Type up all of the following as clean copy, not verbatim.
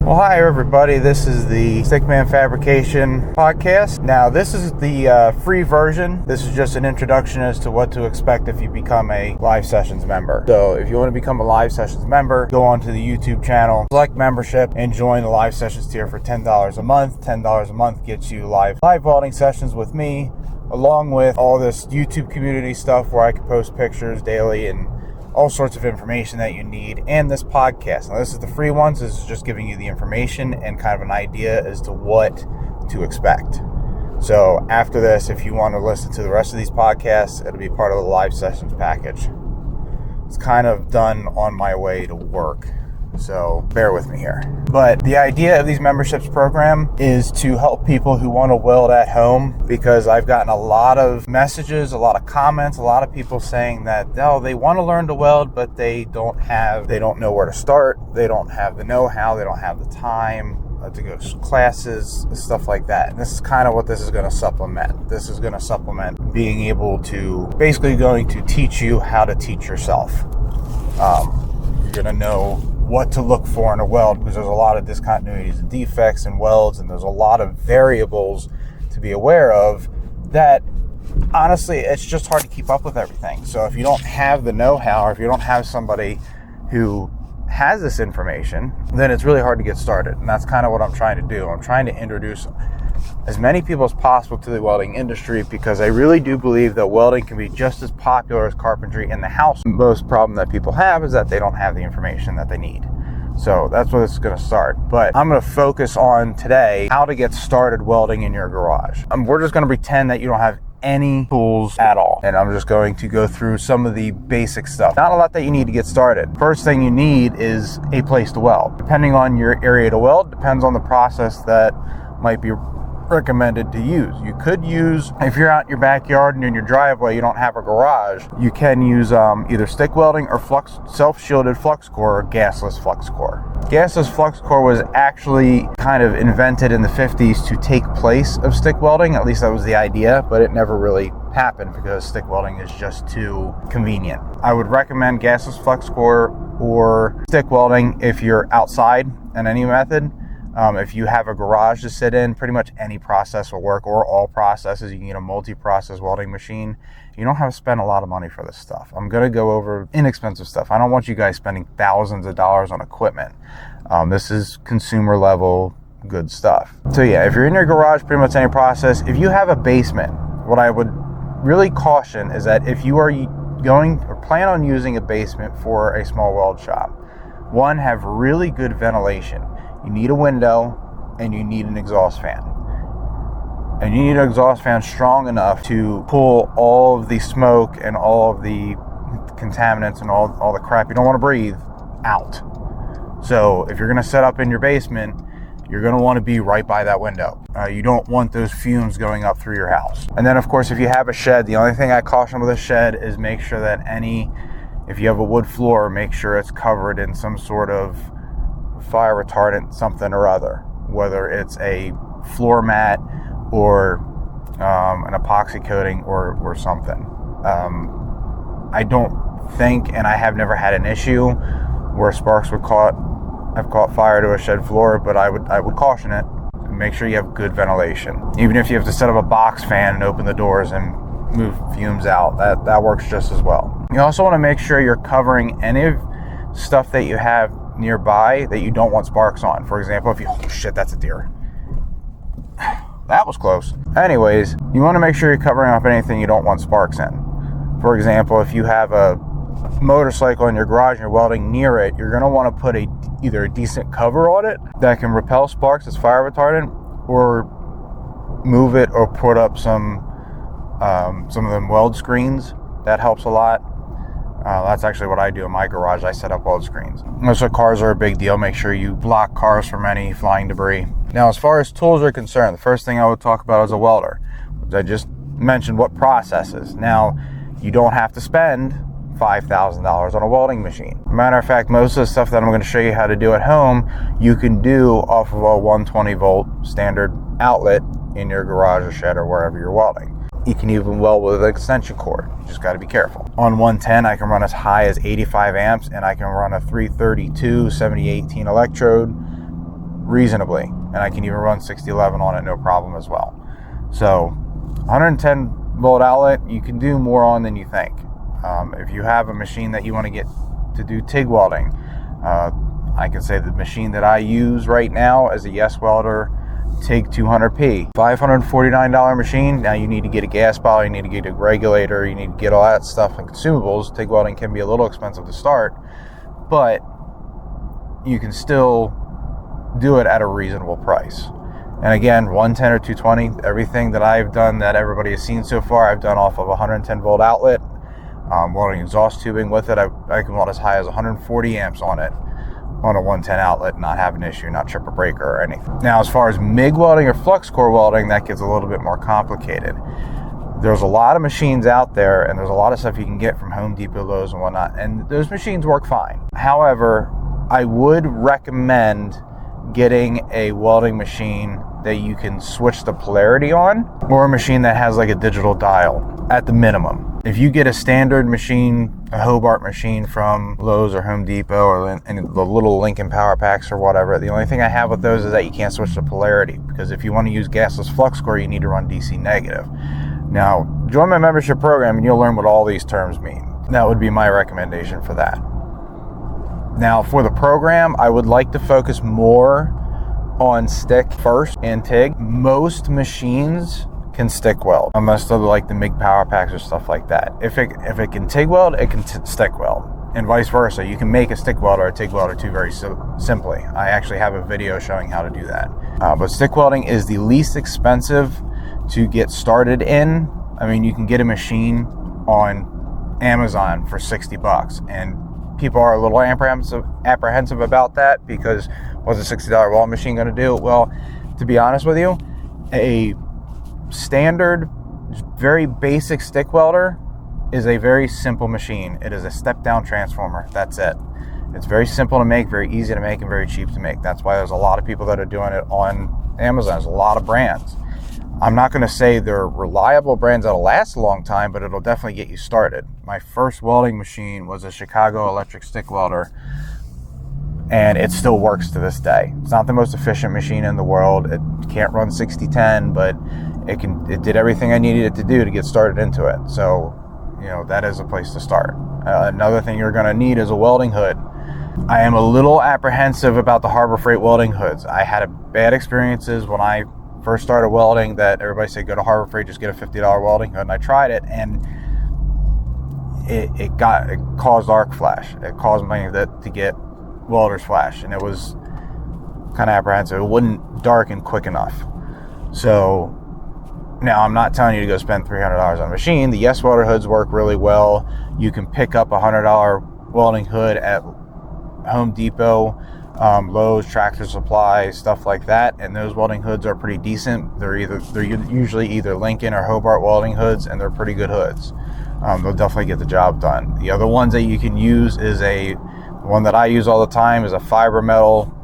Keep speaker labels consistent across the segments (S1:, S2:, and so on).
S1: Well, hi everybody, this is the Stickman Fabrication podcast. Now, this is the free version. This is just an introduction as to what to expect if you become a Live Sessions member. So if you want to become a Live Sessions member, go onto the YouTube channel, select membership, and join the Live Sessions tier for $10 a month. $10 a month gets you live welding sessions with me, along with all this YouTube community stuff where I can post pictures daily and all sorts of information that you need, and this podcast. Now, this is the free ones. This is just giving you the information and kind of an idea as to what to expect. So after this, if you want to listen to the rest of these podcasts, it'll be part of the Live Sessions package. It's kind of done on my way to work, so bear with me here. But the idea of these memberships program is to help people who want to weld at home, because I've gotten a lot of messages, a lot of comments, a lot of people saying that, oh, they want to learn to weld, but they don't know where to start, they don't have the know-how, they don't have the time to go to classes, stuff like that. And this is kind of what this is going to supplement. This is going to supplement being able to, basically going to teach you how to teach yourself. You're going to know what to look for in a weld, because there's a lot of discontinuities and defects in welds, and there's a lot of variables to be aware of that honestly it's just hard to keep up with everything. So if you don't have the know-how, or if you don't have somebody who has this information, then it's really hard to get started. And that's kind of what I'm trying to do. I'm trying to introduce as many people as possible to the welding industry, because I really do believe that welding can be just as popular as carpentry in the house. The most problem that people have is that they don't have the information that they need. So that's where it's going to start. But I'm going to focus on today how to get started welding in your garage. We're just going to pretend that you don't have any tools at all, and I'm just going to go through some of the basic stuff. Not a lot that you need to get started. First thing you need is a place to weld. Depending on your area to weld, depends on the process that might be recommended to use. You could use, if you're out in your backyard and in your driveway, you don't have a garage, you can use either stick welding or self-shielded flux core or gasless flux core. Gasless flux core was actually kind of invented in the 50s to take place of stick welding. At least that was the idea, but it never really happened because stick welding is just too convenient. I would recommend gasless flux core or stick welding if you're outside in any method. If you have a garage to sit in, pretty much any process will work, or all processes. You can get a multi-process welding machine. You don't have to spend a lot of money for this stuff. I'm going to go over inexpensive stuff. I don't want you guys spending thousands of dollars on equipment. This is consumer level good stuff. So yeah, if you're in your garage, pretty much any process. If you have a basement, what I would really caution is that if you are going or plan on using a basement for a small weld shop, one, have really good ventilation. You need a window and you need an exhaust fan. And you need an exhaust fan strong enough to pull all of the smoke and all of the contaminants and all the crap you don't want to breathe out. So if you're going to set up in your basement, you're going to want to be right by that window. You don't want those fumes going up through your house. And then of course, if you have a shed, the only thing I caution with a shed is make sure that if you have a wood floor, make sure it's covered in some sort of fire retardant something or other, whether it's a floor mat or an epoxy coating or something. I don't think, and I have never had an issue where sparks have caught fire to a shed floor, but I would caution it. Make sure you have good ventilation. Even if you have to set up a box fan and open the doors and move fumes out, that works just as well. You also want to make sure you're covering any stuff that you have nearby that you don't want sparks on. For example, oh shit, that's a deer. That was close. Anyways, you want to make sure you're covering up anything you don't want sparks in. For example, if you have a motorcycle in your garage and you're welding near it, you're going to want to put either a decent cover on it that can repel sparks as fire retardant, or move it or put up some of them weld screens. That helps a lot. That's actually what I do in my garage. I set up weld screens. So cars are a big deal. Make sure you block cars from any flying debris. Now, as far as tools are concerned, the first thing I would talk about is a welder. I just mentioned what processes. Now, you don't have to spend $5,000 on a welding machine. Matter of fact, most of the stuff that I'm going to show you how to do at home, you can do off of a 120 volt standard outlet in your garage or shed or wherever you're welding. You can even weld with an extension cord. You just got to be careful. On 110, I can run as high as 85 amps, and I can run a 332 7018 electrode reasonably, and I can even run 6011 on it no problem as well. So 110 volt outlet, you can do more on than you think. If you have a machine that you want to get to do TIG welding, I can say the machine that I use right now as a Yes Welder TIG 200P, $549 machine. Now you need to get a gas bottle, you need to get a regulator, you need to get all that stuff and consumables. TIG welding can be a little expensive to start, but you can still do it at a reasonable price. And again, 110 or 220, everything that I've done that everybody has seen so far, I've done off of a 110 volt outlet. Welding exhaust tubing with it, I can weld as high as 140 amps on it on a 110 outlet, not have an issue, not trip a breaker or anything. Now, as far as MIG welding or flux core welding, that gets a little bit more complicated. There's a lot of machines out there, and there's a lot of stuff you can get from Home Depot, Lowe's, and whatnot, and those machines work fine. However, I would recommend getting a welding machine that you can switch the polarity on, or a machine that has like a digital dial at the minimum. If you get a standard machine, a Hobart machine from Lowe's or Home Depot, or the little Lincoln Power Packs or whatever, the only thing I have with those is that you can't switch the polarity, because if you want to use gasless flux core, you need to run DC negative. Now, join my membership program and you'll learn what all these terms mean. That would be my recommendation for that. Now, for the program, I would like to focus more on stick first and TIG. Most machines can stick weld, unless they're like the MIG Power Packs or stuff like that. If it can TIG weld, it can stick weld, and vice versa. You can make a stick weld or a TIG weld or two very simply. I actually have a video showing how to do that. But stick welding is the least expensive to get started in. I mean, you can get a machine on Amazon for $60, and people are a little apprehensive about that, because what's a $60 welding machine going to do? Well, to be honest with you, a standard, very basic stick welder is a very simple machine. It is a step-down transformer. That's it. It's very simple to make, very easy to make, and very cheap to make. That's why there's a lot of people that are doing it on Amazon. There's a lot of brands. I'm not going to say they're reliable brands that'll last a long time, but it'll definitely get you started. My first welding machine was a Chicago electric stick welder, and it still works to this day. It's not the most efficient machine in the world. It can't run 6010, but it did everything I needed it to do to get started into it. So, that is a place to start. Another thing you're going to need is a welding hood. I am a little apprehensive about the Harbor Freight welding hoods. I had bad experiences when I first started welding, that everybody said, go to Harbor Freight, just get a $50 welding hood. And I tried it, and it caused arc flash. It caused me to get welder's flash, and it was kind of apprehensive. It wouldn't darken quick enough. So now, I'm not telling you to go spend $300 on a machine. The Yes Welder hoods work really well. You can pick up a $100 welding hood at Home Depot, Lowe's, Tractor Supply, stuff like that, and those welding hoods are pretty decent. They're usually either Lincoln or Hobart welding hoods, and they're pretty good hoods. They'll definitely get the job done. The other ones that you can use is the one that I use all the time is a fiber metal.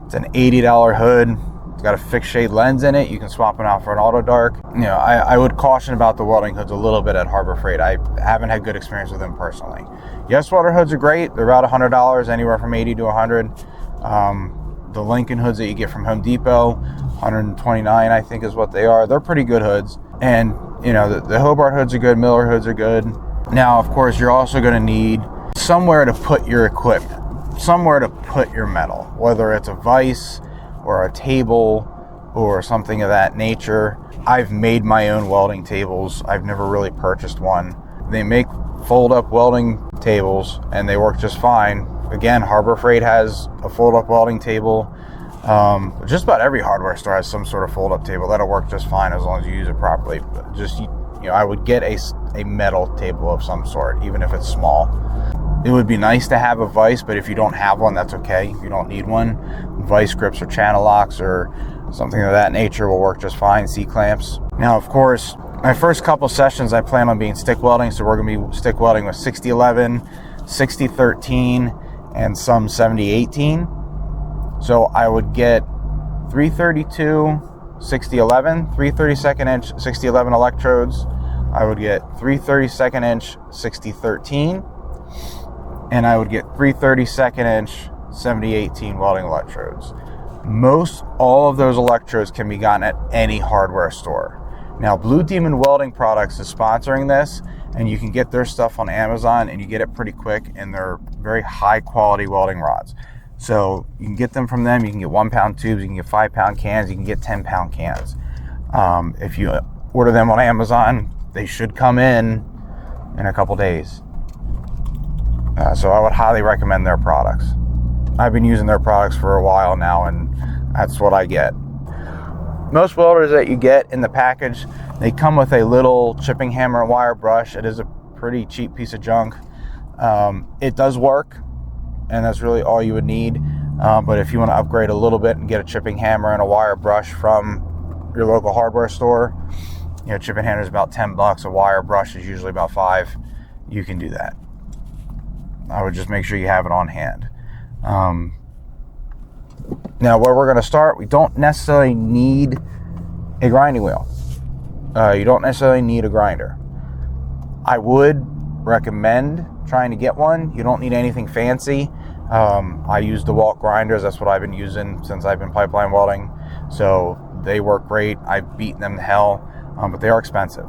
S1: It's an $80 hood. It's got a fixed shade lens in it. You can swap it out for an auto dark. I would caution about the welding hoods a little bit at Harbor Freight. I haven't had good experience with them personally. Yes Welder hoods are great. They're about $100, anywhere from $80 to $100. The Lincoln hoods that you get from Home Depot, $129, I think is what they are. They're pretty good hoods. And the Hobart hoods are good. Miller hoods are good. Now, of course, you're also going to need somewhere to put your equipment, somewhere to put your metal, whether it's a vise or a table or something of that nature. I've made my own welding tables. I've never really purchased one. They make fold-up welding tables, and they work just fine. Again, Harbor Freight has a fold-up welding table. Just about every hardware store has some sort of fold-up table. That'll work just fine as long as you use it properly. But I would get a metal table of some sort, even if it's small. It would be nice to have a vise, but if you don't have one, that's okay. If you don't need one, vise grips or channel locks or something of that nature will work just fine. C-clamps. Now, of course, my first couple sessions I plan on being stick welding, so we're going to be stick welding with 6011, 6013, and some 7018. So I would get 332 6011, 332nd inch 6011 electrodes. I would get 332nd inch 6013, and I would get 332nd inch 7018 welding electrodes. Most all of those electrodes can be gotten at any hardware store. Now, Blue Demon Welding Products is sponsoring this, and you can get their stuff on Amazon, and you get it pretty quick, and they're very high quality welding rods. So you can get them from them. You can get 1 pound tubes, you can get 5 pound cans, you can get 10 pound cans. If you order them on Amazon, they should come in a couple days. So I would highly recommend their products. I've been using their products for a while now, and that's what I get. Most welders that you get in the package, they come with a little chipping hammer and wire brush. It is a pretty cheap piece of junk. It does work, and that's really all you would need. But if you want to upgrade a little bit and get a chipping hammer and a wire brush from your local hardware store, chipping hammer is about $10. A wire brush is usually about $5. You can do that. I would just make sure you have it on hand. Now, where we're going to start, we don't necessarily need a grinding wheel. You don't necessarily need a grinder. I would recommend trying to get one. You don't need anything fancy. I use DeWalt grinders. That's what I've been using since I've been pipeline welding. So they work great. I've beaten them to hell, but they are expensive.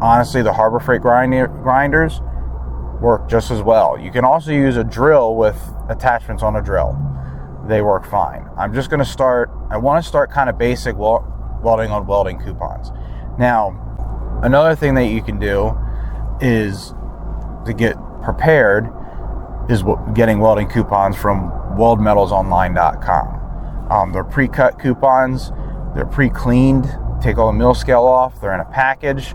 S1: Honestly, the Harbor Freight grinders work just as well. You can also use a drill with attachments on a drill. They work fine. I want to start kind of basic welding on welding coupons. Now, another thing that you can do is to get prepared is getting welding coupons from weldmetalsonline.com. They're pre-cut coupons. They're pre-cleaned. Take all the mill scale off. They're in a package.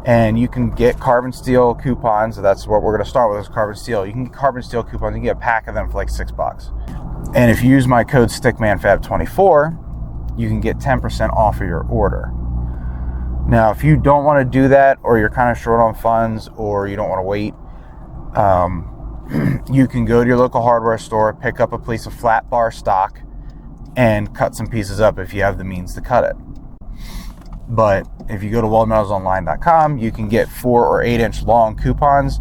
S1: And you can get carbon steel coupons. So that's what we're going to start with, is carbon steel. You can get carbon steel coupons. You can get a pack of them for like $6. And if you use my code StickmanFab24, you can get 10% off of your order. Now, if you don't want to do that, or you're kind of short on funds, or you don't want to wait, you can go to your local hardware store, pick up a piece of flat bar stock, and cut some pieces up if you have the means to cut it. But if you go to weldmetalsonline.com, you can get 4 or 8 inch long coupons.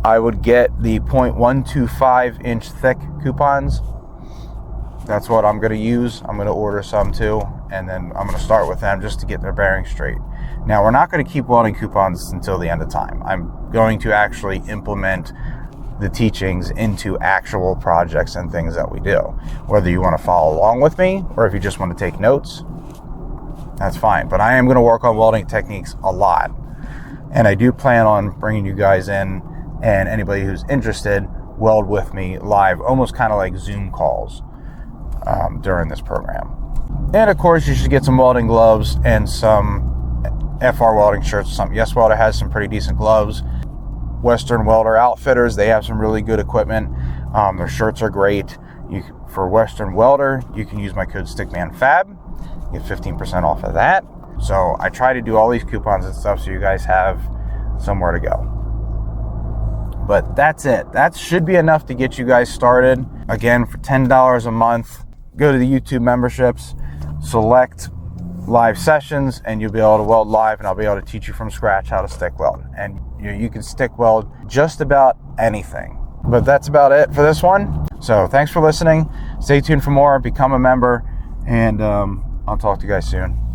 S1: I would get the 0.125 inch thick coupons. That's what I'm going to use. I'm going to order some too, and then I'm going to start with them just to get their bearings straight. Now, we're not going to keep welding coupons until the end of time. I'm going to actually implement the teachings into actual projects and things that we do. Whether you want to follow along with me, or if you just want to take notes, that's fine. But I am going to work on welding techniques a lot. And I do plan on bringing you guys in, and anybody who's interested, weld with me live, almost kind of like Zoom calls during this program. And of course, you should get some welding gloves and some FR welding shirts or something. Yes Welder has some pretty decent gloves. Western Welder Outfitters, they have some really good equipment. Their shirts are great. For Western Welder, you can use my code StickmanFab. Get 15% off of that. So I try to do all these coupons and stuff so you guys have somewhere to go. But that's it. That should be enough to get you guys started. Again, for $10 a month, go to the YouTube memberships, select live sessions, and you'll be able to weld live, and I'll be able to teach you from scratch how to stick weld. And you can stick weld just about anything. But that's about it for this one. So thanks for listening. Stay tuned for more. Become a member, and I'll talk to you guys soon.